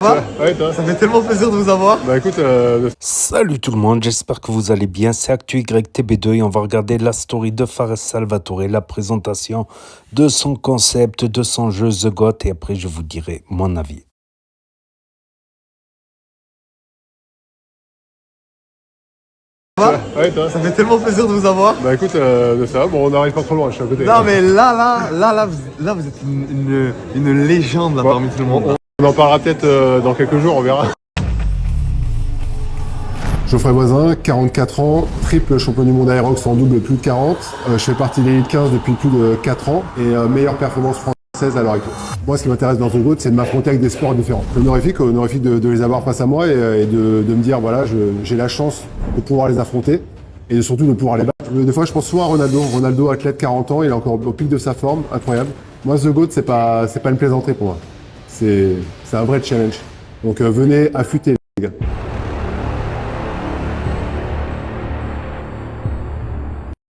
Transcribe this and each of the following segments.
Ouais, toi. Ça fait tellement plaisir de vous avoir. Bah écoute, Salut tout le monde, j'espère que vous allez bien. C'est ActuYTB2 et on va regarder la story de Fares Salvatore, la présentation de son concept, de son jeu The Goat et après je vous dirai mon avis. ouais, toi. Ça fait tellement plaisir de vous avoir. Bah écoute, ça va, bon on n'arrive pas trop loin, je suis à côté. Non mais là, vous êtes une légende là parmi tout le monde. On en parlera peut-être dans quelques jours, on verra. Geoffrey Voisin, 44 ans, triple champion du monde Aerox en double plus de 40. Je fais partie de l'élite 15 depuis plus de 4 ans et meilleure performance française à l'heure actuelle. Moi, ce qui m'intéresse dans The Goat, c'est de m'affronter avec des sports différents. Honorifique de les avoir face à moi et de me dire, voilà, j'ai la chance de pouvoir les affronter et surtout de pouvoir les battre. Des fois, je pense souvent à Ronaldo. Ronaldo, athlète 40 ans, il est encore au pic de sa forme, incroyable. Moi, The Goat, c'est pas une plaisanterie pour moi. C'est un vrai challenge. Donc venez affûter les gars.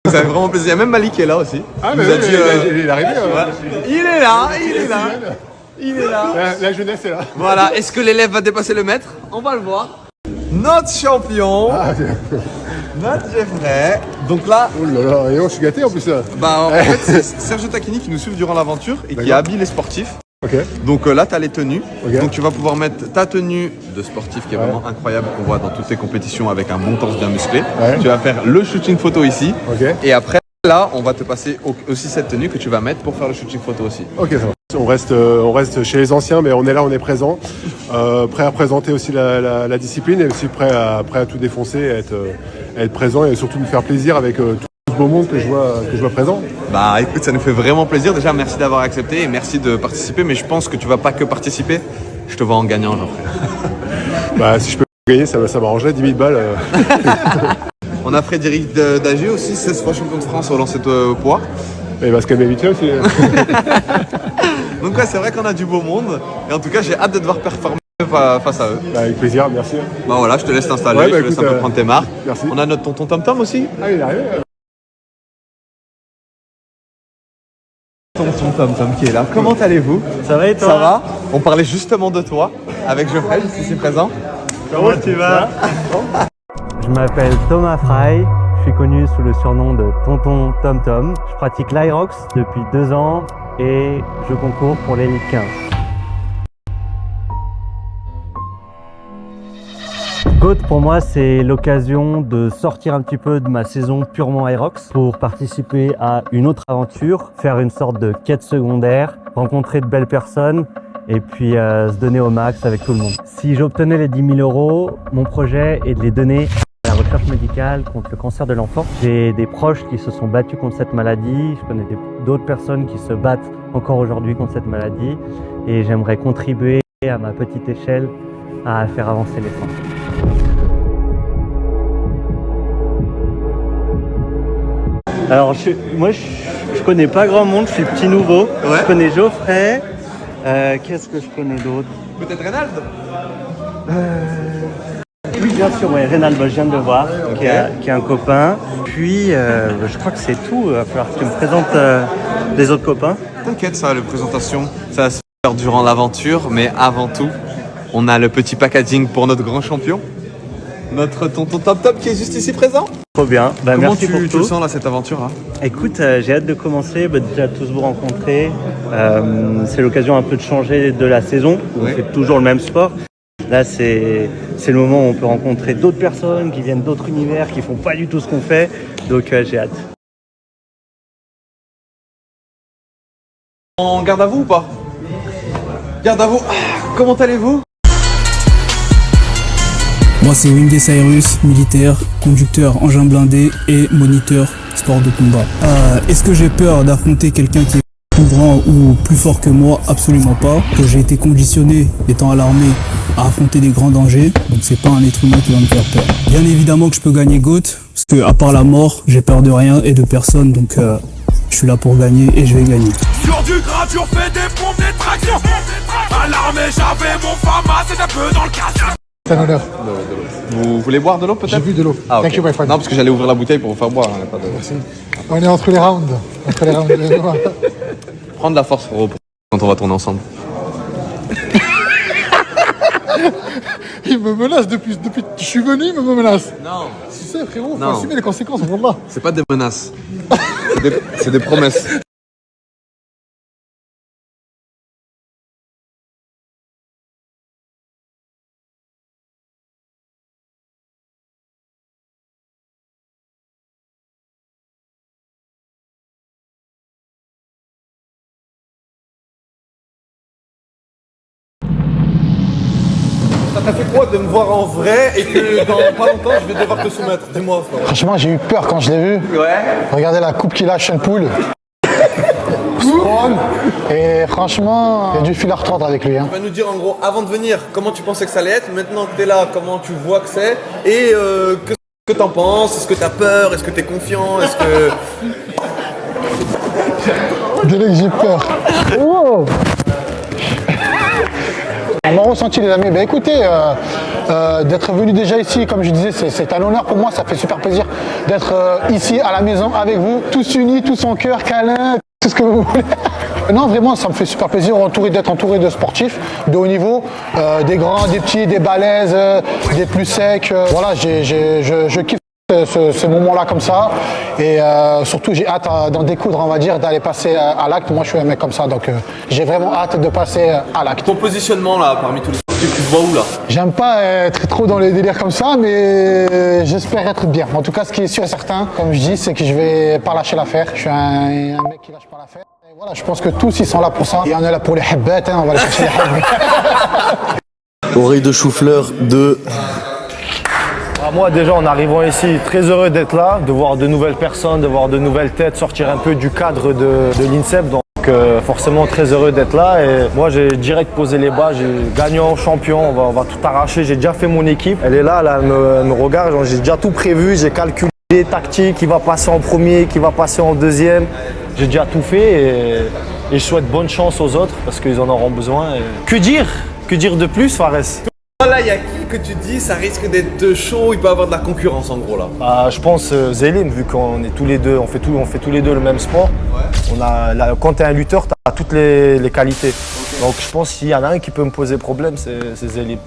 Ça fait vraiment plaisir. Il y a même Malik qui est là aussi. Ah mais oui, il est arrivé. Il est là. La jeunesse est là. Voilà, est-ce que l'élève va dépasser le maître? On va le voir. Notre champion, notre Geoffrey. Donc là, Oh là là, et je suis gâté en plus là. bah en fait c'est Sergio Tacchini qui nous suit durant l'aventure et qui habille les sportifs. Ok. Donc là, tu as les tenues. Ok. Donc tu vas pouvoir mettre ta tenue de sportif qui est vraiment incroyable, qu'on voit dans toutes les compétitions avec un bon torse bien musclé. Ouais. Tu vas faire le shooting photo ici. Ok. Et après, là, on va te passer aussi cette tenue que tu vas mettre pour faire le shooting photo aussi. Ok, ça va. On reste chez les anciens, mais on est là, on est présent. Prêt à présenter aussi la discipline et aussi prêt à tout défoncer, à être présent et surtout nous faire plaisir avec tout ce beau monde que je vois présent. Bah écoute, ça nous fait vraiment plaisir. Déjà, merci d'avoir accepté et merci de participer. Mais je pense que tu vas pas que participer. Je te vois en gagnant, Geoffrey. Bah si je peux gagner, ça m'arrangerait, 10 000 balles. On a Frédéric Dagier aussi, 16 fois champion de France au lancer de poids. Et il va se calmer vite fait aussi. Donc ouais, c'est vrai qu'on a du beau monde. Et en tout cas, j'ai hâte de devoir performer face à eux. Bah, avec plaisir, merci. Bah voilà, je te laisse t'installer, Ouais, je bah, te laisse un écoute, peu prendre tes marques. merci. On a notre tonton Tom Tom aussi. Ah, il est arrivé. Tonton Tom Tom qui est là. Comment allez-vous? Ça va et toi? Ça va? On parlait justement de toi avec Geoffrey, ici présent. Comment tu vas? Je m'appelle Thomas Fry, je suis connu sous le surnom de Tonton Tom Tom. Je pratique l'Aerox depuis 2 ans et je concours pour l'élite 15. Goat pour moi c'est l'occasion de sortir un petit peu de ma saison purement Aerox pour participer à une autre aventure, faire une sorte de quête secondaire, rencontrer de belles personnes et puis se donner au max avec tout le monde. Si j'obtenais les 10 000 €, mon projet est de les donner à la recherche médicale contre le cancer de l'enfant. J'ai des proches qui se sont battus contre cette maladie, je connais d'autres personnes qui se battent encore aujourd'hui contre cette maladie et j'aimerais contribuer à ma petite échelle à faire avancer les sciences. Alors moi je connais pas grand monde, je suis petit nouveau. Ouais. Je connais Geoffrey. Qu'est-ce que je connais d'autre? Peut-être Reynald? Oui bien sûr, ouais, Reynald, je viens de le voir, qui est un copain. Puis je crois que c'est tout, il va falloir que tu me présentes les autres copains. T'inquiète, ça, la présentation, ça va se faire durant l'aventure, mais avant tout, on a le petit packaging pour notre grand champion. Notre tonton Top Top qui est juste ici présent. Trop bien, bah, Comment merci pour tu tout. le sens là, cette aventure là? Écoute, j'ai hâte de commencer, déjà tous vous rencontrer. C'est l'occasion un peu de changer de la saison, où Oui. on fait toujours le même sport. Là, c'est le moment où on peut rencontrer d'autres personnes qui viennent d'autres univers, qui font pas du tout ce qu'on fait. Donc j'ai hâte. En garde à vous ou pas? Garde à vous. Comment allez-vous? Moi c'est Wingé Cyrus, militaire, conducteur engin blindé et moniteur sport de combat. Est-ce que j'ai peur d'affronter quelqu'un qui est plus grand ou plus fort que moi? Absolument pas. Que j'ai été conditionné, étant à l'armée, à affronter des grands dangers, donc c'est pas un être humain qui va me faire peur. Bien évidemment que je peux gagner Goat, parce que à part la mort, j'ai peur de rien et de personne, donc je suis là pour gagner et je vais gagner. Sur du gradure, fais des pompes, des tractions. À l'armée, j'avais mon FAMA, c'est un peu dans le casse. C'est un honneur. Vous voulez boire de l'eau peut-être? J'ai vu de l'eau. Ah, ok. Thank you, my friend. Non, parce que j'allais ouvrir la bouteille pour vous faire boire. Hein, pas de... Merci. On est entre les rounds. Prends de la force, frérot, quand on va tourner ensemble. Il me menace depuis que je suis venu, il me menace. Non. Tu sais, frérot, faut Non. assumer les conséquences, wallah. C'est pas des menaces. C'est des promesses. Ça t'a fait quoi de me voir en vrai et que dans pas longtemps je vais devoir te soumettre? Dis-moi, frère. Franchement, j'ai eu peur quand je l'ai vu. Ouais. Regardez la coupe qu'il a, Sean Poole. Et franchement, il y a du fil à retordre avec lui. Hein. Tu vas nous dire en gros, avant de venir, comment tu pensais que ça allait être, maintenant que t'es là, comment tu vois que c'est, et que t'en penses, est-ce que t'as peur, est-ce que t'es confiant, est-ce que... Dès que j'ai peur. Wow. Mon ressenti les amis, écoutez, d'être venu déjà ici, comme je disais, c'est un honneur pour moi, ça fait super plaisir d'être ici à la maison avec vous, tous unis, tous en cœur, câlin, tout ce que vous voulez. Non, vraiment, ça me fait super plaisir d'être entouré de sportifs de haut niveau, des grands, des petits, des balèzes, des plus secs. Voilà, je kiffe ce moment-là comme ça et surtout j'ai hâte d'en découdre, on va dire, d'aller passer à l'acte. Moi je suis un mec comme ça, donc j'ai vraiment hâte de passer à l'acte. Ton positionnement là, parmi tous les sportifs, tu te vois où là? J'aime pas être trop dans les délires comme ça, mais j'espère être bien. En tout cas, ce qui est sûr et certain, comme je dis, c'est que je vais pas lâcher l'affaire. Je suis un mec qui lâche pas l'affaire. Et voilà, je pense que tous ils sont là pour ça. Et on est là pour les habbettes, hein, on va aller chercher les habbettes. Oreille de chou-fleur de... Moi déjà en arrivant ici, très heureux d'être là, de voir de nouvelles personnes, de voir de nouvelles têtes, sortir un peu du cadre de l'INSEP. Donc forcément très heureux d'être là et moi j'ai direct posé les bas, j'ai gagnant, champion, on va tout arracher, j'ai déjà fait mon équipe. Elle est là, elle me regarde, j'ai déjà tout prévu, j'ai calculé les tactiques, qui va passer en premier, qui va passer en deuxième. J'ai déjà tout fait et je souhaite bonne chance aux autres parce qu'ils en auront besoin. Et... Que dire de plus, Fares? Là, il y a qui que tu dis, ça risque d'être chaud, il peut y avoir de la concurrence en gros là? Je pense Zélim, vu qu'on est tous les deux, on fait tous les deux le même sport. Ouais. Quand tu es un lutteur, tu as toutes les qualités. Okay. Donc je pense qu'il y en a un qui peut me poser problème, c'est Zélim.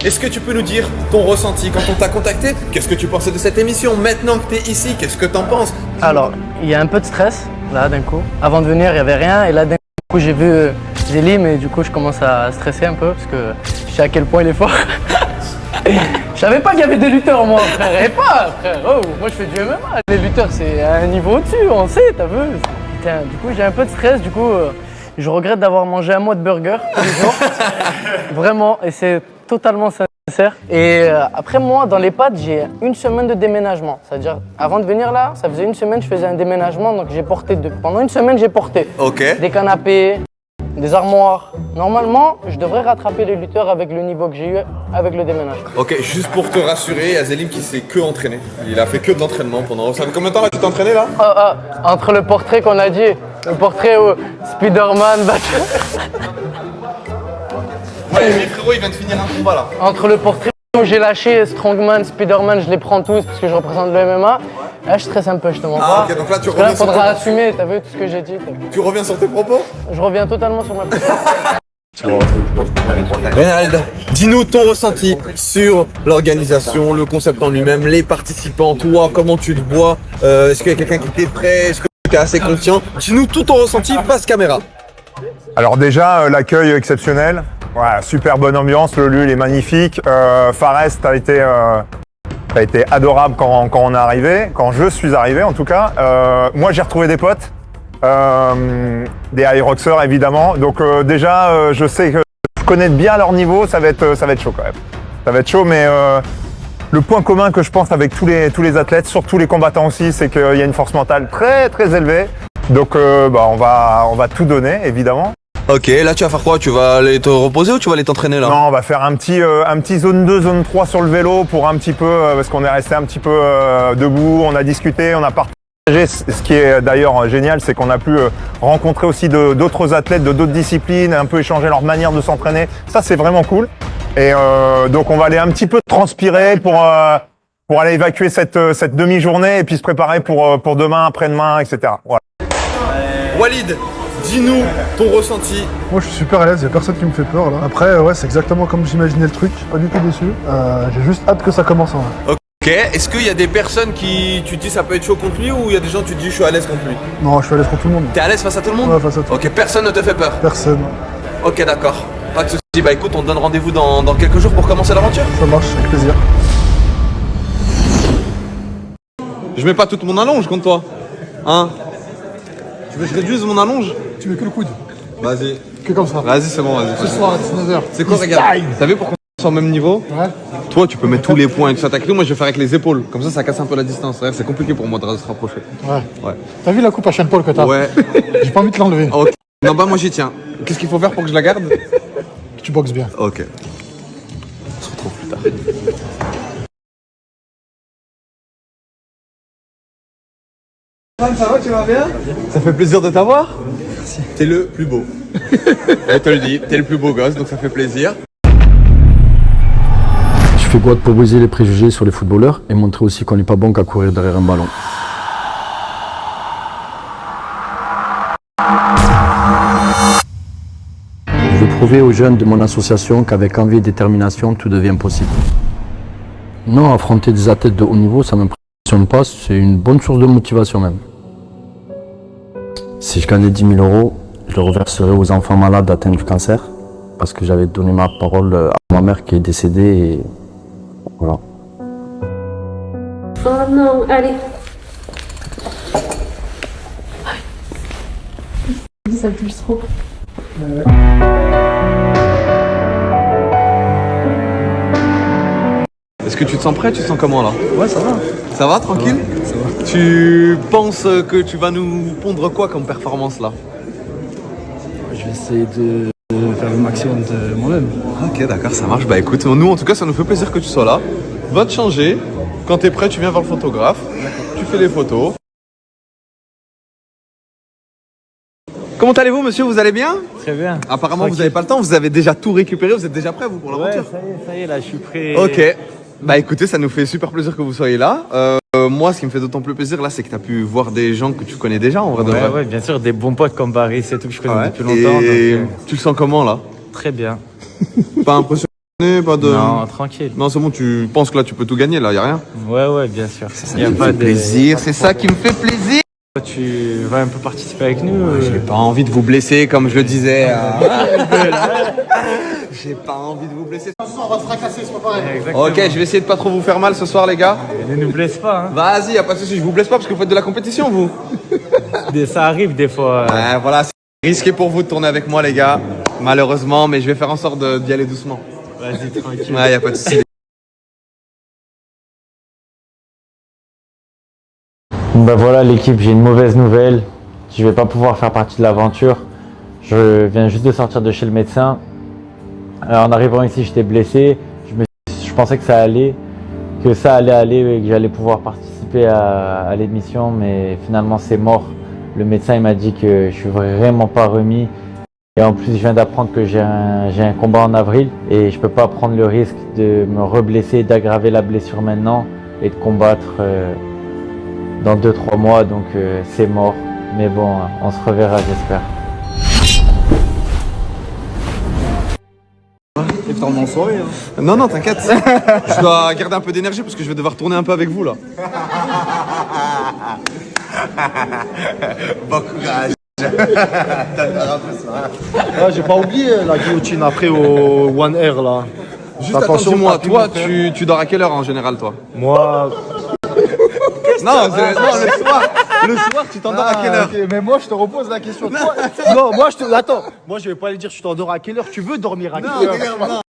Est-ce que tu peux nous dire ton ressenti quand on t'a contacté? Qu'est-ce que tu pensais de cette émission? Maintenant que tu es ici, qu'est-ce que tu en penses? Alors, il y a un peu de stress là d'un coup. Avant de venir, il n'y avait rien et là d'un coup j'ai vu Zélim et du coup je commence à stresser un peu parce que je sais à quel point il est fort. Je savais pas qu'il y avait des lutteurs moi, frère. Et pas, frère. Oh, moi je fais du MMA. Les lutteurs c'est à un niveau au-dessus, on sait, t'as vu. Putain, du coup j'ai un peu de stress, du coup je regrette d'avoir mangé un mois de burger tous les jours. Vraiment, et c'est totalement sincère. Et après moi, dans les pattes, j'ai une semaine de déménagement. C'est-à-dire, avant de venir là, ça faisait une semaine, je faisais un déménagement, donc j'ai porté pendant une semaine, j'ai porté des canapés, des armoires. Normalement, je devrais rattraper les lutteurs avec le niveau que j'ai eu avec le déménagement. Ok, juste pour te rassurer, il y a Zélim qui s'est que entraîné. Il a fait que de l'entraînement pendant... Ça fait combien de temps là que tu t'es entraîné là? Entre le portrait qu'on a dit, le portrait où Spider-Man... Ouais, mais frérot, il vient de finir un combat là. Entre le portrait où j'ai lâché Strongman, Spider-Man, je les prends tous parce que je représente le MMA. Là, je stresse un peu, je te montre. Ah, ok, donc là, tu reviens il faudra assumer, t'as vu tout ce que j'ai dit. Tu reviens sur tes propos? Je reviens totalement sur ma position. Reynald, dis-nous ton ressenti sur l'organisation, le concept en lui-même, les participants, toi, comment tu te vois, est-ce qu'il y a quelqu'un qui t'est prêt, est-ce que tu es assez confiant? Dis-nous tout ton ressenti face caméra. Alors déjà, l'accueil exceptionnel, ouais, super bonne ambiance, le lieu il est magnifique. Fares, t'as été adorable quand on est arrivé, quand je suis arrivé en tout cas. Moi j'ai retrouvé des potes. Des Aeroxers évidemment, donc déjà je sais que je connais bien leur niveau, ça va être chaud quand même. Ça va être chaud, mais le point commun que je pense avec tous les athlètes, surtout les combattants aussi, c'est qu'il y a une force mentale très très élevée. Donc on va tout donner évidemment. Ok, là tu vas faire quoi? Tu vas aller te reposer ou tu vas aller t'entraîner là? Non, on va faire un petit zone 2, zone 3 sur le vélo pour un petit peu, parce qu'on est resté un petit peu debout, on a discuté, on a partagé. Ce qui est d'ailleurs génial, c'est qu'on a pu rencontrer aussi d'autres athlètes de d'autres disciplines, un peu échanger leur manière de s'entraîner. Ça, c'est vraiment cool. Et donc, on va aller un petit peu transpirer pour aller évacuer cette demi-journée et puis se préparer pour demain, après-demain, etc. Voilà. Walid, dis-nous ton ressenti. Moi je suis super à l'aise, il n'y a personne qui me fait peur là. Après ouais c'est exactement comme j'imaginais le truc, pas du tout déçu. J'ai juste hâte que ça commence en vrai. Ok, est-ce qu'il y a des personnes qui tu te dis ça peut être chaud contre lui ou il y a des gens qui tu te dis je suis à l'aise contre lui? Non je suis à l'aise contre tout le monde. T'es à l'aise face à tout le monde? Ouais face à tout. Ok, personne ne te fait peur? Personne. Ok d'accord, pas de soucis. Bah écoute, on te donne rendez-vous dans quelques jours pour commencer l'aventure. Ça marche, avec plaisir. Je mets pas toute mon allonge contre toi. Hein? Tu veux que je réduise mon allonge? Tu mets que le coude. Vas-y. Que comme ça. Vas-y, c'est bon, vas-y. Ce soir à 19h. C'est quoi, regarde? T'as vu pour qu'on soit au même niveau? Ouais. Toi, tu peux mettre tous les points et tout ça. T'as moi, je vais faire avec les épaules. Comme ça casse un peu la distance. C'est compliqué pour moi de se rapprocher. Ouais. T'as vu la coupe à Sean Paul que t'as? Ouais. J'ai pas envie de l'enlever. Ok. Non, bah, moi, j'y tiens. Qu'est-ce qu'il faut faire pour que je la garde? Que tu boxes bien. Ok. On se retrouve plus tard. Ça va, tu vas bien? Ça fait plaisir de t'avoir. Merci. T'es le plus beau. Je te le dis, t'es le plus beau gosse, donc ça fait plaisir. Je fais quoi pour briser les préjugés sur les footballeurs et montrer aussi qu'on n'est pas bon qu'à courir derrière un ballon. Je veux prouver aux jeunes de mon association qu'avec envie et détermination, tout devient possible. Non, affronter des athlètes de haut niveau, ça m'impressionne pas, c'est une bonne source de motivation même. Si je gagnais 10 000 €, je le reverserai aux enfants malades atteints du cancer, parce que j'avais donné ma parole à ma mère qui est décédée et voilà. Oh non, allez. Ça pulse trop. Est-ce que tu te sens prêt? Tu te sens comment là? Ouais ça va. Ça va, tranquille? Ça va. Tu penses que tu vas nous pondre quoi comme performance là? Je vais essayer de faire le maximum de moi-même. Ok, d'accord, ça marche. Bah écoute, nous en tout cas, ça nous fait plaisir que tu sois là. Va te changer. Quand t'es prêt, tu viens voir le photographe. Tu fais les photos. Comment allez-vous, monsieur? Vous allez bien? Très bien. Apparemment, Tranquille. vous n'avez pas le temps. Vous avez déjà tout récupéré. Vous êtes déjà prêt, vous, pour l'aventure? Ouais, ça y est, là, je suis prêt. Ok. Bah écoutez, ça nous fait super plaisir que vous soyez là. Moi, ce qui me fait d'autant plus plaisir là, c'est que tu as pu voir des gens que tu connais déjà en vrai de vrai. Ouais, bien sûr, des bons potes comme Barry, c'est tout que je connais Ouais. depuis longtemps. Et donc, tu le sens comment là? très bien. Pas impressionné, pas de. Non, tranquille. Non, c'est bon, tu penses que là tu peux tout gagner là, y a rien? Ouais, bien sûr. Ça me fait plaisir, c'est ça qui me fait plaisir. Tu vas un peu participer avec nous? J'ai pas envie de vous blesser comme je le disais. J'ai pas envie de vous blesser. On va se fracasser, c'est pas pareil. Exactement. Ok, je vais essayer de pas trop vous faire mal ce soir les gars. Ne nous blesse pas, Vas-y, y a pas de soucis, je vous blesse pas parce que vous faites de la compétition vous. hein. Ça arrive des fois. Ouais, voilà, c'est risqué pour vous de tourner avec moi les gars. Malheureusement, mais je vais faire en sorte d'y aller doucement. Vas-y, tranquille. Ouais, y a pas de soucis. Ben voilà l'équipe, j'ai une mauvaise nouvelle. Je vais pas pouvoir faire partie de l'aventure. Je viens juste de sortir de chez le médecin. En arrivant ici, j'étais blessé. Je pensais que ça allait aller et que j'allais pouvoir participer à l'émission, mais finalement c'est mort. Le médecin il m'a dit que je suis vraiment pas remis. Et en plus, je viens d'apprendre que j'ai un combat en avril et je peux pas prendre le risque de me reblesser, d'aggraver la blessure maintenant et de combattre dans 2-3 mois, donc c'est mort. Mais bon, on se reverra, j'espère. En soirée, hein. Non, t'inquiète. Je dois garder un peu d'énergie parce que je vais devoir tourner un peu avec vous là. Bon courage. Ah, j'ai pas oublié la guillotine après au One Air là. Juste attention, dis-moi, toi, tu dors à quelle heure en général, toi? Moi. Non, le soir, tu t'endors à quelle heure? Okay. Mais moi, je te repose la question. Non, moi, attends. Moi, je vais pas aller dire tu t'endors à quelle heure. Tu veux dormir à quelle heure? Non.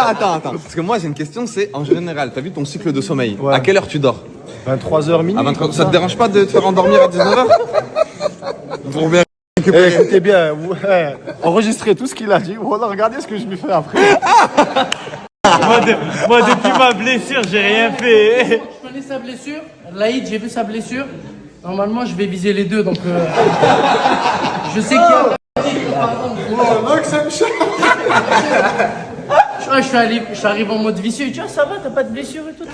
Attends. Parce que moi, j'ai une question, c'est en général, t'as vu ton cycle de sommeil? Ouais. À quelle heure tu dors? 23h minuit. À 23h, ça te dérange pas de te faire endormir à 19h? Pour bien écoutez bien, enregistrez tout ce qu'il a dit. Voilà, regardez ce que je lui fais après. moi, depuis ma blessure, j'ai rien fait. Je connais sa blessure. Laïd, j'ai vu sa blessure. Normalement, je vais viser les deux, donc je sais qu'il y a. Je suis arrivé en mode vicieux. Tu vois, ça va, t'as pas de blessure et tout.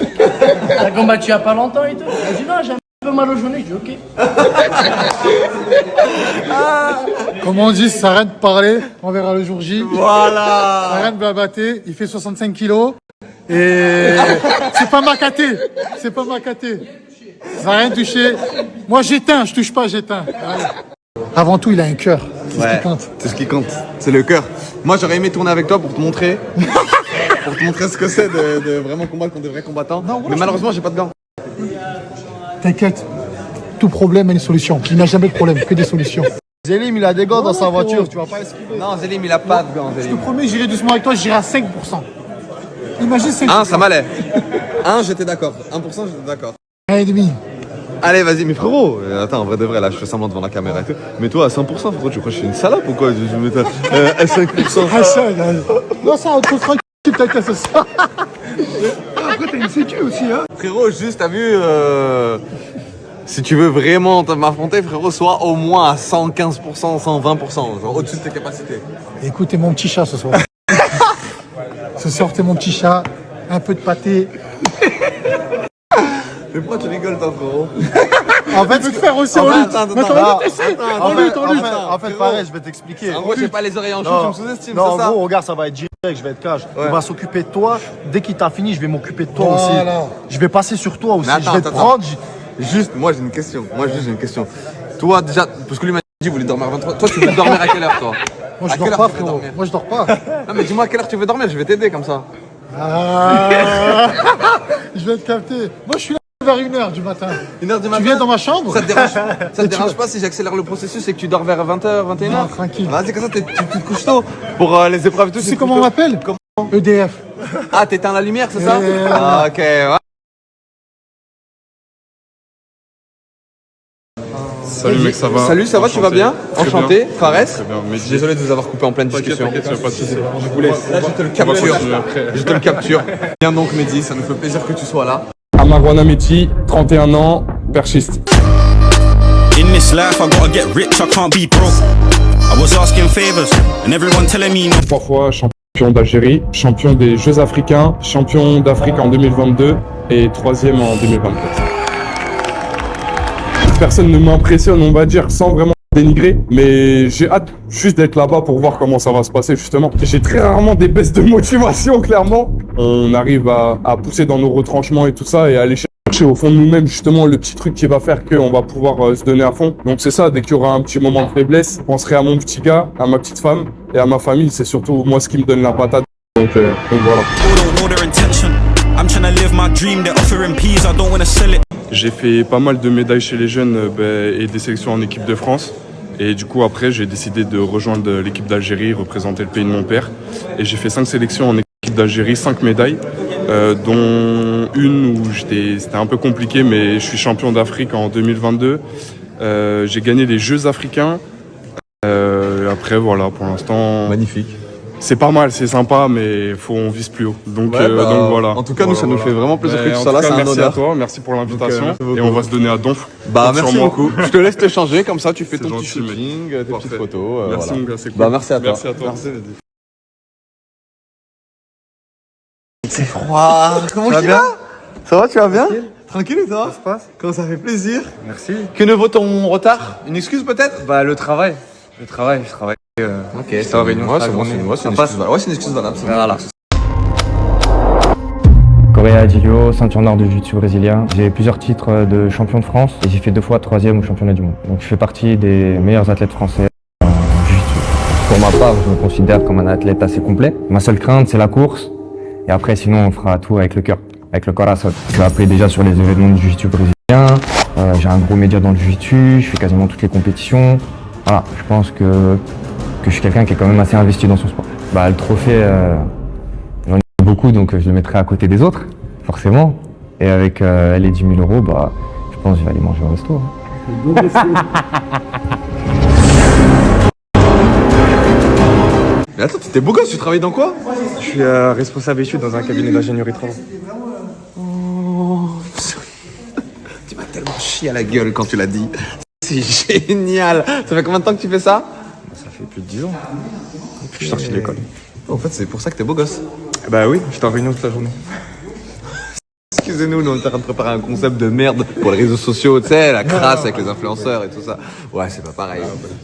T'as combattu il y a pas longtemps et tout. Elle dit non, jamais. Un peu mal au genou, je dis ok. Comme on dit, ça sert à rien de parler, on verra le jour J. Voilà. Ça sert à rien de blabater, il fait 65 kilos. Et c'est pas ma caté, c'est pas ma caté. Ça n'a rien touché. Moi j'éteins, je touche pas, j'éteins. Avant tout, il a un cœur. C'est ce qui compte. C'est ce qui compte. C'est le cœur. Moi, j'aurais aimé tourner avec toi pour te montrer. Pour te montrer ce que c'est de vraiment combattre contre des vrais combattants. Mais malheureusement, j'ai pas de gants. T'inquiète, tout problème a une solution. Il n'a jamais de problème, que des solutions. Zélim, il a des gants dans sa voiture, tu vas pas esquiver. Non, Zélim, il a pas de gants. Je te promets, j'irai doucement avec toi, j'irai à 5%. Imagine 5%. Ça m'allait. 1, j'étais d'accord. 1%, j'étais d'accord. 1,5. Allez, vas-y, mais frérot. Attends, en vrai de vrai, là, je fais semblant devant la caméra et tout. Mais toi, à 100%, frérot, tu crois que je suis une salope ou quoi? Je me mets à 5%. Ah, ça, non, ça, autre tranquille, t'inquiète, c'est ça. Après, t'as une sécu aussi, hein. Frérot, juste, t'as vu, si tu veux vraiment m'affronter, frérot, sois au moins à 115%, 120%, genre au-dessus de tes capacités. Écoute, t'es mon petit chat ce soir. Ce soir, t'es mon petit chat. Un peu de pâté. Mais pourquoi tu rigoles, toi, frérot? En fait, je veux te faire aussi en lutte. En fait, pareil, je vais t'expliquer. En gros, j'ai pas les oreilles en chou, tu me sous-estimes, non, c'est ça? en gros, regarde, ça va être direct, je vais être cash. Ouais. On va s'occuper de toi. Dès qu'il t'a fini, je vais m'occuper de toi Voilà. aussi. Je vais passer sur toi aussi. Mais attends, je vais te attends. prendre. Juste, moi, j'ai une question. Toi, déjà, parce que lui m'a dit qu'il voulait dormir à 23. Toi, tu veux dormir à quelle heure, toi? Moi, je À dors quelle pas, heure tu veux frérot. dormir? Moi, je dors pas. Non, mais dis-moi à quelle heure tu veux dormir, je vais t'aider comme ça. Je vais te capter. Moi, je suis là vers 1h du matin. 1h du matin? Tu viens dans ma chambre? Ça te dérange pas si j'accélère le processus et que tu dors vers 20h, 21h? Non, tranquille. Vas-y, comme ça, tu te couches tôt pour les épreuves et tout. Tu sais comment on m'appelle? EDF. Ah, t'éteins la lumière, c'est ça? Ah, ok, ouais. Salut mec, ça va? Salut, ça va, tu vas bien? Très Enchanté, bien. Fares. Très bien, Mehdi. Désolé de vous avoir coupé en pleine discussion. T'inquiète, pas de soucis. Je vous laisse. Là, je te le capture. Je te le capture. Viens donc, Mehdi, ça nous fait plaisir que tu sois là. Amarwana Meti, 31 ans, perchiste. In this life, I gotta get rich, I can't be broke. I was asking favors, and everyone telling me no. 3 fois champion d'Algérie, champion des Jeux africains, champion d'Afrique en 2022 et 3e en 2024. Personne ne m'impressionne, on va dire, sans vraiment dénigrer, mais j'ai hâte juste d'être là-bas pour voir comment ça va se passer, justement. J'ai très rarement des baisses de motivation, clairement. On arrive à pousser dans nos retranchements et tout ça et à aller chercher au fond de nous-mêmes, justement, le petit truc qui va faire qu'on va pouvoir se donner à fond. Donc c'est ça, dès qu'il y aura un petit moment de faiblesse, je penserai à mon petit gars, à ma petite femme et à ma famille. C'est surtout moi ce qui me donne la patate. Donc voilà. J'ai fait pas mal de médailles chez les jeunes et des sélections en équipe de France. Et du coup, après, j'ai décidé de rejoindre l'équipe d'Algérie, représenter le pays de mon père. Et j'ai fait 5 sélections en équipe d'Algérie, 5 médailles, dont une où c'était un peu compliqué, mais je suis champion d'Afrique en 2022. J'ai gagné les Jeux africains. Après, voilà, pour l'instant... Magnifique. C'est pas mal, c'est sympa, mais on vise plus haut. Donc, donc voilà. En tout cas, nous, ça nous fait vraiment plaisir que tu sois là. C'est un merci honneur. à toi, merci pour l'invitation. Donc, et on va se donner à donf. Bah, merci Sur moi. beaucoup. Je te laisse te changer, comme ça, tu fais C'est ton gentil, petit shooting, tes Parfait. petites photos. Merci, voilà. mon gars, c'est cool. Bah, merci à toi. Merci à toi. C'est froid. Comment tu vas? Ça va, tu vas bien? Tranquille et toi? Ça se passe? Comment ça fait plaisir? Merci. Que ne vaut ton retard? Une excuse peut-être? Bah le travail. Je travaille. Ok, c'est en réunion. Ouais, c'est bon, c'est une excuse valable. Ouais, c'est une excuse valable. Voilà. Correa Adilio, ceinture noire de jiu-jitsu brésilien. J'ai plusieurs titres de champion de France et j'ai fait 2 fois 3e au championnat du monde. Donc je fais partie des meilleurs athlètes français en jiu-jitsu. Pour ma part, je me considère comme un athlète assez complet. Ma seule crainte, c'est la course. Et après, sinon, on fera tout avec le cœur, avec le corazon. Je suis appelé déjà sur les événements du jiu-jitsu brésilien. J'ai un gros média dans le jiu-jitsu. Je fais quasiment toutes les compétitions. Voilà, je pense que je suis quelqu'un qui est quand même assez investi dans son sport. Bah, le trophée, j'en ai beaucoup, donc je le mettrai à côté des autres, forcément. Et avec les 10 000 euros, bah, je pense que je vais aller manger au resto. Mais attends, t'es beau gosse, tu travailles dans quoi? Je suis responsable études dans un cabinet d'ingénierie travaux. Tu m'as tellement chié à la gueule quand tu l'as dit. C'est génial. Ça fait combien de temps que tu fais ça? Ça fait plus de 10 ans. Depuis que je suis sorti de l'école. En fait, c'est pour ça que t'es beau gosse. Bah oui, j'étais en réunion toute la journée. excusez-nous, nous on est en train de préparer un concept de merde pour les réseaux sociaux, tu sais, la crasse avec les influenceurs et tout ça. Ouais, c'est pas pareil.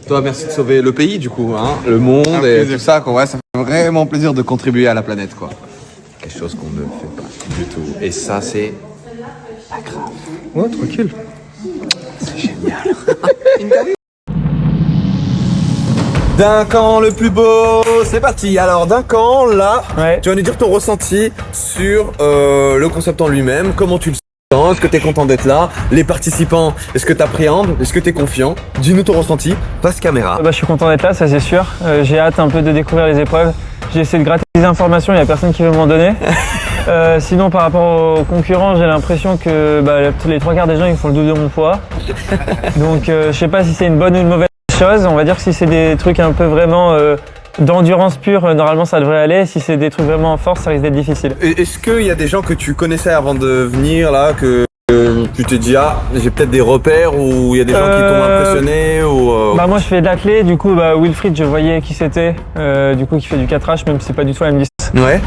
Toi, merci de sauver le pays, du coup, hein, le monde et tout ça, quoi. Ouais, ça fait vraiment plaisir de contribuer à la planète, quoi. Quelque chose qu'on ne fait pas du tout. Et ça, c'est pas grave. Ouais, tranquille. C'est génial. Duncan le plus beau, c'est parti. Alors Duncan, là, tu vas nous dire ton ressenti sur le concept en lui-même, comment tu le sens, est-ce que tu es content d'être là, les participants, est-ce que tu appréhendes, est-ce que tu es confiant? Dis-nous ton ressenti, passe caméra. Je suis content d'être là, ça c'est sûr. J'ai hâte un peu de découvrir les épreuves. J'ai essayé de gratter des informations, il n'y a personne qui veut m'en donner. Sinon, par rapport aux concurrents, j'ai l'impression que les 3/4 des gens ils font le double de mon poids. Donc je sais pas si c'est une bonne ou une mauvaise chose. On va dire que si c'est des trucs un peu vraiment d'endurance pure, normalement ça devrait aller. Si c'est des trucs vraiment en force, ça risque d'être difficile. Est-ce qu'il y a des gens que tu connaissais avant de venir là, que tu t'es dit j'ai peut-être des repères, ou il y a des gens qui t'ont impressionné ou moi je fais de l'athlé, du coup Wilfried je voyais qui c'était, du coup qui fait du 4H même si c'est pas du tout la même distance. Ouais.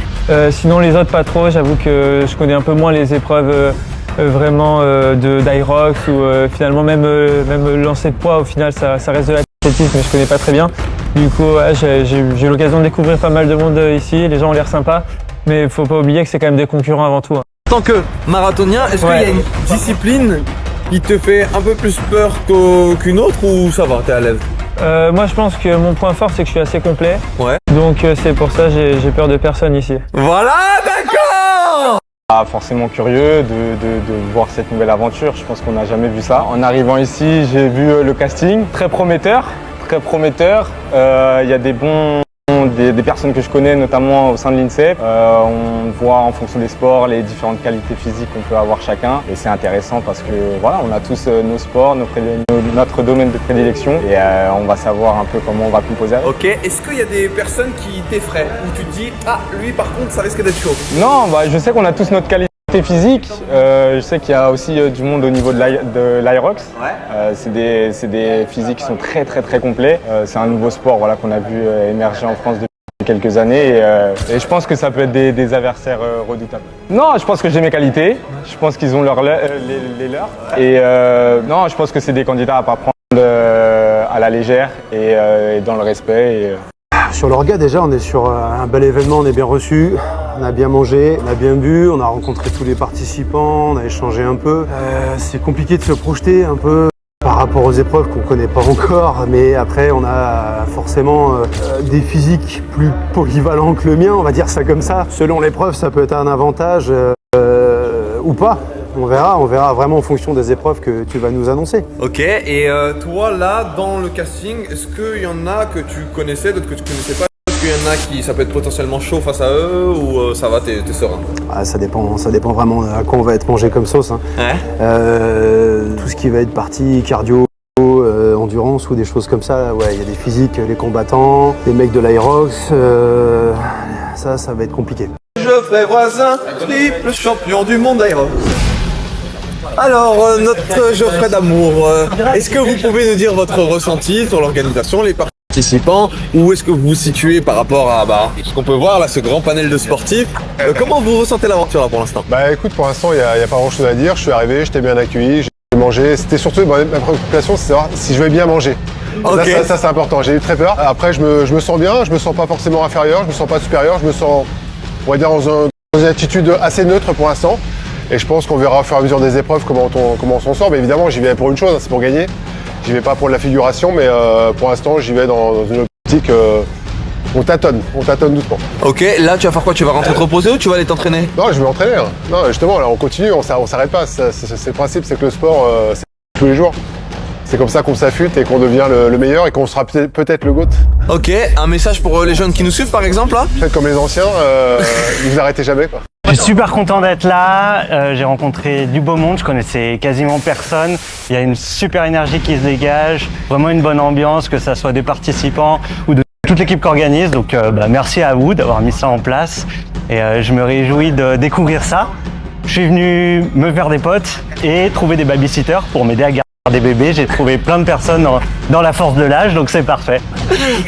Sinon les autres pas trop, j'avoue que je connais un peu moins les épreuves vraiment d'Irox ou finalement même le lancer de poids au final ça reste de l'athlétisme mais je connais pas très bien. Du coup j'ai eu l'occasion de découvrir pas mal de monde ici, les gens ont l'air sympas mais faut pas oublier que c'est quand même des concurrents avant tout. En tant que marathonien, est-ce qu'il y a une discipline qui te fait un peu plus peur qu'une autre ou ça va, t'es à l'aise? Moi je pense que mon point fort c'est que je suis assez complet. Ouais. Donc c'est pour ça j'ai peur de personne ici. Voilà, d'accord. Forcément curieux de voir cette nouvelle aventure, je pense qu'on n'a jamais vu ça. En arrivant ici, j'ai vu le casting, très prometteur, très prometteur. Il y a des personnes que je connais, notamment au sein de l'INSEP. On voit en fonction des sports les différentes qualités physiques qu'on peut avoir chacun. Et c'est intéressant parce que voilà, on a tous nos sports, notre domaine de prédilection et on va savoir un peu comment on va composer avec. Ok, est-ce qu'il y a des personnes qui t'effraient, où tu te dis lui par contre ça risque d'être chaud? Non, je sais qu'on a tous notre qualité physique. Je sais qu'il y a aussi du monde au niveau de l'Irox. Ouais. C'est des physiques qui sont très très très complets. C'est un nouveau sport qu'on a vu émerger en France depuis quelques années et je pense que ça peut être des adversaires redoutables. Non, je pense que j'ai mes qualités. Je pense qu'ils ont les leurs. Et non, je pense que c'est des candidats à pas prendre à la légère et dans le respect. Sur l'orga, déjà, on est sur un bel événement, on est bien reçu, on a bien mangé, on a bien bu, on a rencontré tous les participants, on a échangé un peu. C'est compliqué de se projeter un peu par rapport aux épreuves qu'on ne connaît pas encore, mais après, on a forcément des physiques plus polyvalents que le mien, on va dire ça comme ça. Selon l'épreuve, ça peut être un avantage ou pas. On verra vraiment en fonction des épreuves que tu vas nous annoncer. Ok, et toi là, dans le casting, est-ce qu'il y en a que tu connaissais, d'autres que tu connaissais pas? Est-ce qu'il y en a qui ça peut être potentiellement chaud face à eux ou ça va, t'es serein? Ça dépend vraiment à quoi on va être mangé comme sauce. Hein. Ouais. Tout ce qui va être partie cardio, endurance ou des choses comme ça, ouais, il y a des physiques, les combattants, les mecs de l'Irox, ça va être compliqué. Geoffrey Voisin, triple champion du monde d'Irox. Alors, notre Geoffrey d'amour, est-ce que vous pouvez nous dire votre ressenti sur l'organisation, les participants, où est-ce que vous vous situez par rapport à ce qu'on peut voir là, ce grand panel de sportifs? Comment vous ressentez l'aventure là pour l'instant? Écoute, pour l'instant, il n'y a pas grand chose à dire. Je suis arrivé, j'étais bien accueilli, j'ai mangé. C'était surtout ma préoccupation, c'est de savoir si je vais bien manger. Okay. Ça c'est important, j'ai eu très peur. Après, je me sens bien, je me sens pas forcément inférieur, je me sens pas supérieur, je me sens, on va dire, dans une attitude assez neutre pour l'instant. Et je pense qu'on verra au fur et à mesure des épreuves comment on s'en sort. Mais évidemment, j'y vais pour une chose, c'est pour gagner. J'y vais pas pour de la figuration, mais pour l'instant, j'y vais dans une optique. On tâtonne doucement. Ok, là tu vas faire quoi? Tu vas rentrer te reposer ou tu vas aller t'entraîner? Non, je vais m'entraîner. Hein. Non, justement, là on continue, on s'arrête pas. C'est le principe, c'est que le sport, c'est tous les jours. C'est comme ça qu'on s'affûte et qu'on devient le meilleur et qu'on sera peut-être le GOAT. Ok, un message pour les jeunes qui nous suivent par exemple là? Faites comme les anciens, ne vous arrêtez jamais quoi. Je suis super content d'être là, j'ai rencontré du beau monde, je connaissais quasiment personne. Il y a une super énergie qui se dégage, vraiment une bonne ambiance, que ça soit des participants ou de toute l'équipe qui organise. Donc merci à vous d'avoir mis ça en place et je me réjouis de découvrir ça. Je suis venu me faire des potes et trouver des babysitters pour m'aider à garder des bébés, j'ai trouvé plein de personnes dans la force de l'âge, donc c'est parfait.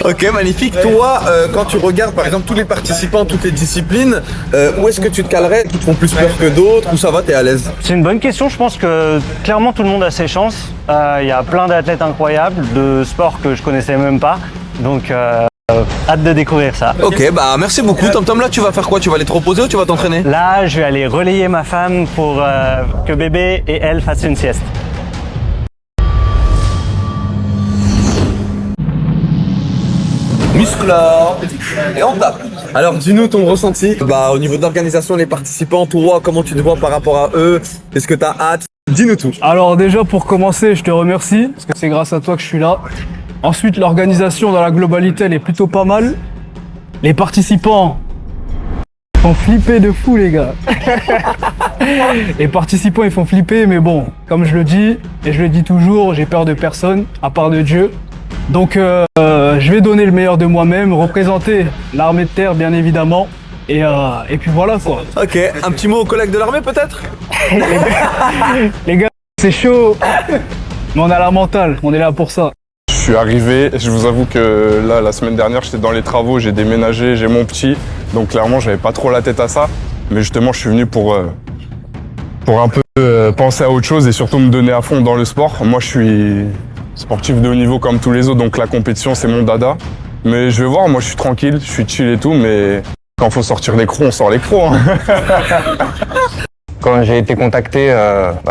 Ok, magnifique. Toi, quand tu regardes par exemple tous les participants, toutes les disciplines, où est-ce que tu te calerais? Qui te font plus peur que d'autres? Ou ça va, t'es à l'aise? C'est une bonne question, je pense que clairement tout le monde a ses chances. Il y a plein d'athlètes incroyables, de sports que je connaissais même pas, donc hâte de découvrir ça. Ok, bah merci beaucoup. Tom, là tu vas faire quoi? Tu vas aller te reposer ou tu vas t'entraîner? Là, je vais aller relayer ma femme pour que bébé et elle fassent une sieste. Musclor et on tape. Alors dis-nous ton ressenti au niveau de l'organisation, les participants, toi, comment tu te vois par rapport à eux? Est-ce que tu as hâte? Dis-nous tout. Alors déjà pour commencer, je te remercie parce que c'est grâce à toi que je suis là. Ensuite, l'organisation dans la globalité, elle est plutôt pas mal. Les participants font flipper de fou, les gars. Les participants, ils font flipper, mais bon, comme je le dis, et je le dis toujours, j'ai peur de personne, à part de Dieu. Donc, je vais donner le meilleur de moi-même, représenter l'armée de terre, bien évidemment. Et puis voilà, quoi. Ok, un petit mot aux collègues de l'armée, peut-être? Les gars, c'est chaud. Mais on a la mentale, on est là pour ça. Je suis arrivé, je vous avoue que là, la semaine dernière, j'étais dans les travaux, j'ai déménagé, j'ai mon petit. Donc clairement, j'avais pas trop la tête à ça. Mais justement, je suis venu pour un peu penser à autre chose et surtout me donner à fond dans le sport. Moi, je suis sportif de haut niveau comme tous les autres, donc la compétition, c'est mon dada. Mais je vais voir, moi, je suis tranquille, je suis chill et tout, mais quand faut sortir les crocs, on sort les crocs. Hein. Quand j'ai été contacté,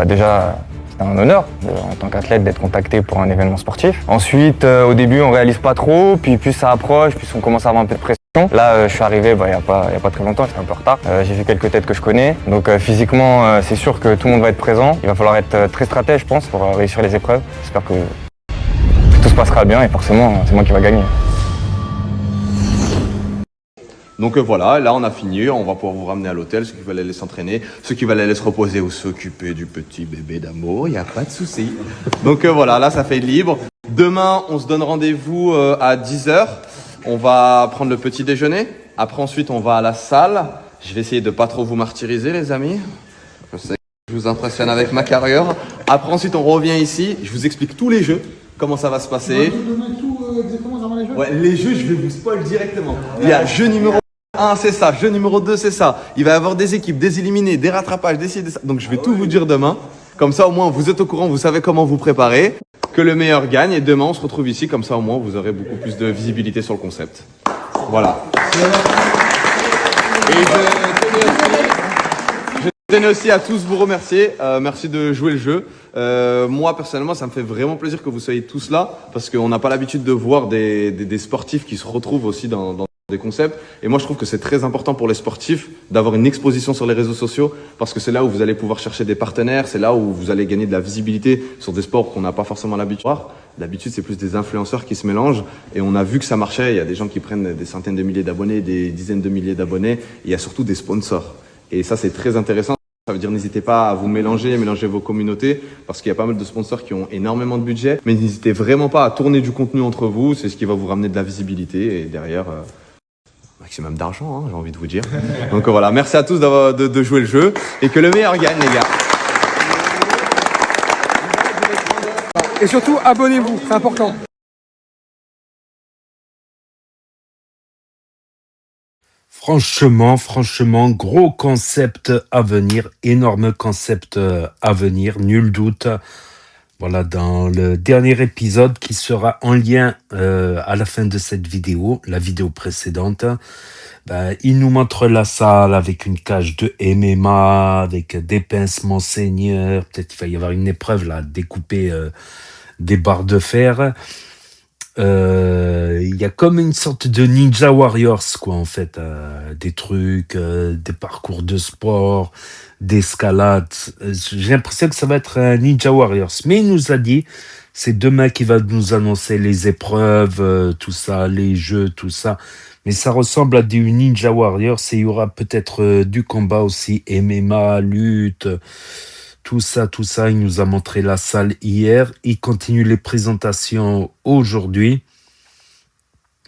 déjà, c'était un honneur en tant qu'athlète d'être contacté pour un événement sportif. Ensuite, au début, on réalise pas trop, puis plus ça approche, plus on commence à avoir un peu de pression. Là, je suis arrivé il y a pas très longtemps, j'étais un peu en retard. J'ai vu quelques têtes que je connais, donc physiquement, c'est sûr que tout le monde va être présent. Il va falloir être très stratège, je pense, pour réussir les épreuves. J'espère que tout se passera bien et forcément, c'est moi qui va gagner. Donc voilà, là on a fini, on va pouvoir vous ramener à l'hôtel, ceux qui veulent aller s'entraîner, ceux qui veulent aller se reposer ou s'occuper du petit bébé d'amour, il n'y a pas de souci. Donc voilà, là ça fait libre. Demain, on se donne rendez-vous à 10h, on va prendre le petit déjeuner, après ensuite on va à la salle. Je vais essayer de pas trop vous martyriser les amis, je sais que je vous impressionne avec ma carrure. Après ensuite on revient ici, je vous explique tous les jeux, comment ça va se passer. Ouais, les jeux, je vais vous spoil directement. Il y a jeu numéro 1, c'est ça. Jeu numéro 2, c'est ça. Il va y avoir des équipes, des éliminés, des rattrapages, des ci, des ça. Donc je vais tout vous dire demain. Comme ça, au moins, vous êtes au courant, vous savez comment vous préparer. Que le meilleur gagne. Et demain, on se retrouve ici. Comme ça, au moins, vous aurez beaucoup plus de visibilité sur le concept. Voilà. Et je tenais aussi à tous vous remercier. Merci de jouer le jeu. Moi, personnellement, ça me fait vraiment plaisir que vous soyez tous là. Parce qu'on n'a pas l'habitude de voir des sportifs qui se retrouvent aussi dans des concepts. Et moi, je trouve que c'est très important pour les sportifs d'avoir une exposition sur les réseaux sociaux parce que c'est là où vous allez pouvoir chercher des partenaires, c'est là où vous allez gagner de la visibilité sur des sports qu'on n'a pas forcément l'habitude de voir. D'habitude, c'est plus des influenceurs qui se mélangent et on a vu que ça marchait. Il y a des gens qui prennent des centaines de milliers d'abonnés, des dizaines de milliers d'abonnés. Et il y a surtout des sponsors. Et ça, c'est très intéressant. Ça veut dire n'hésitez pas à vous mélanger vos communautés parce qu'il y a pas mal de sponsors qui ont énormément de budget. Mais n'hésitez vraiment pas à tourner du contenu entre vous. C'est ce qui va vous ramener de la visibilité et derrière... maximum d'argent, hein, j'ai envie de vous dire. Donc voilà, merci à tous de jouer le jeu et que le meilleur gagne, les gars. Et surtout, abonnez-vous, c'est important. Franchement, gros concept à venir, énorme concept à venir, nul doute. Voilà, dans le dernier épisode qui sera en lien à la fin de cette vidéo, la vidéo précédente, il nous montre la salle avec une cage de MMA, avec des pinces Monseigneur, peut-être qu'il va y avoir une épreuve là, découper des barres de fer. Il y a comme une sorte de Ninja Warriors, quoi, en fait. Des trucs, des parcours de sport, d'escalade. J'ai l'impression que ça va être un Ninja Warriors. Mais il nous a dit, c'est demain qu'il va nous annoncer les épreuves, tout ça, les jeux, tout ça. Mais ça ressemble à du Ninja Warriors et il y aura peut-être du combat aussi, MMA, lutte, tout ça. Il nous a montré la salle hier. Il continue les présentations aujourd'hui.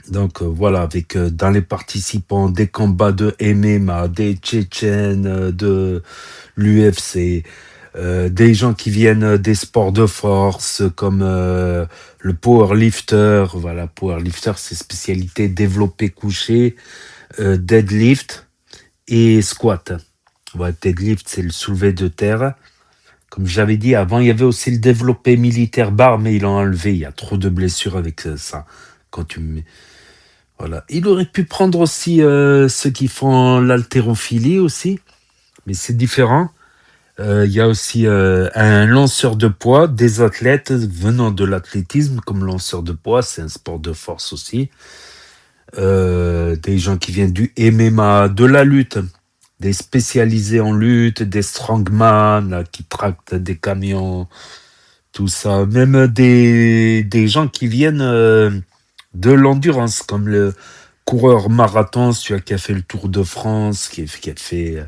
Donc voilà, avec dans les participants des combats de MMA, des Tchétchènes, de l'UFC, Des gens qui viennent des sports de force comme le powerlifter. Voilà, powerlifter, c'est spécialité développé couché, deadlift et squat. Ouais, deadlift, c'est le soulevé de terre. Comme j'avais dit avant, il y avait aussi le développé militaire barre, mais ils l'ont enlevé. Il y a trop de blessures avec ça. Quand tu me mets... Voilà. Il aurait pu prendre aussi ceux qui font l'haltérophilie aussi, mais c'est différent. Il y a aussi un lanceur de poids, des athlètes venant de l'athlétisme comme lanceur de poids, c'est un sport de force aussi. Des gens qui viennent du MMA, de la lutte, des spécialisés en lutte, des strongman là, qui tractent des camions, tout ça. Même des gens qui viennent de l'endurance, comme le coureur marathon, celui qui a fait le Tour de France, qui a fait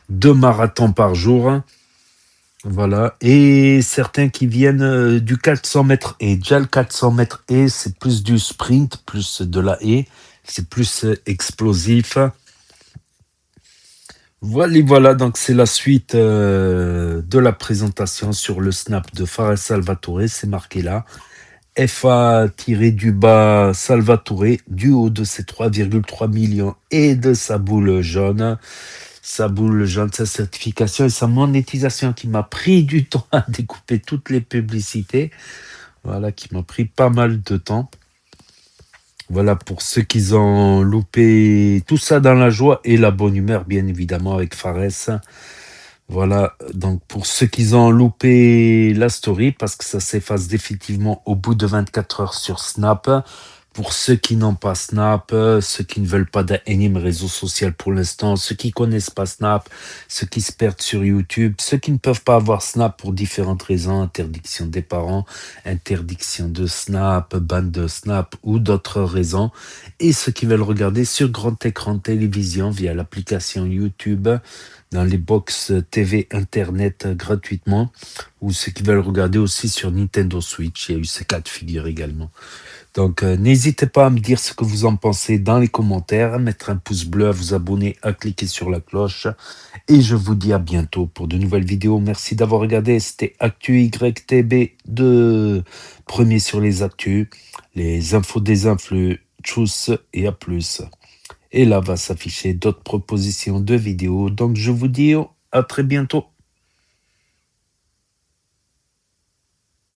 2 marathons par jour. Voilà. Et certains qui viennent du 400 mètres et. Déjà, le 400 mètres et, c'est plus du sprint, plus de la haie. C'est plus explosif. Voilà, donc c'est la suite de la présentation sur le snap de Fares Salvatore. C'est marqué là. FA-du-bas Salvatore, du haut de ses 3,3 millions et de sa boule jaune. Sa boule jaune, sa certification et sa monétisation qui m'a pris du temps à découper toutes les publicités. Voilà, qui m'a pris pas mal de temps. Voilà, pour ceux qui ont loupé tout ça dans la joie et la bonne humeur, bien évidemment, avec Fares. Voilà, donc pour ceux qui ont loupé la story, parce que ça s'efface définitivement au bout de 24 heures sur Snap. Pour ceux qui n'ont pas Snap, ceux qui ne veulent pas d'un énième réseau social pour l'instant, ceux qui connaissent pas Snap, ceux qui se perdent sur YouTube, ceux qui ne peuvent pas avoir Snap pour différentes raisons, interdiction des parents, interdiction de Snap, ban de Snap ou d'autres raisons, et ceux qui veulent regarder sur grand écran de télévision via l'application YouTube, dans les box TV Internet gratuitement, ou ceux qui veulent regarder aussi sur Nintendo Switch. Il y a eu ces cas de figure également. Donc, n'hésitez pas à me dire ce que vous en pensez dans les commentaires, à mettre un pouce bleu, à vous abonner, à cliquer sur la cloche. Et je vous dis à bientôt pour de nouvelles vidéos. Merci d'avoir regardé. C'était Actu YTB2, premier sur les actus, les infos des influx. Tchuss et à plus. Et là va s'afficher d'autres propositions de vidéos. Donc, je vous dis à très bientôt.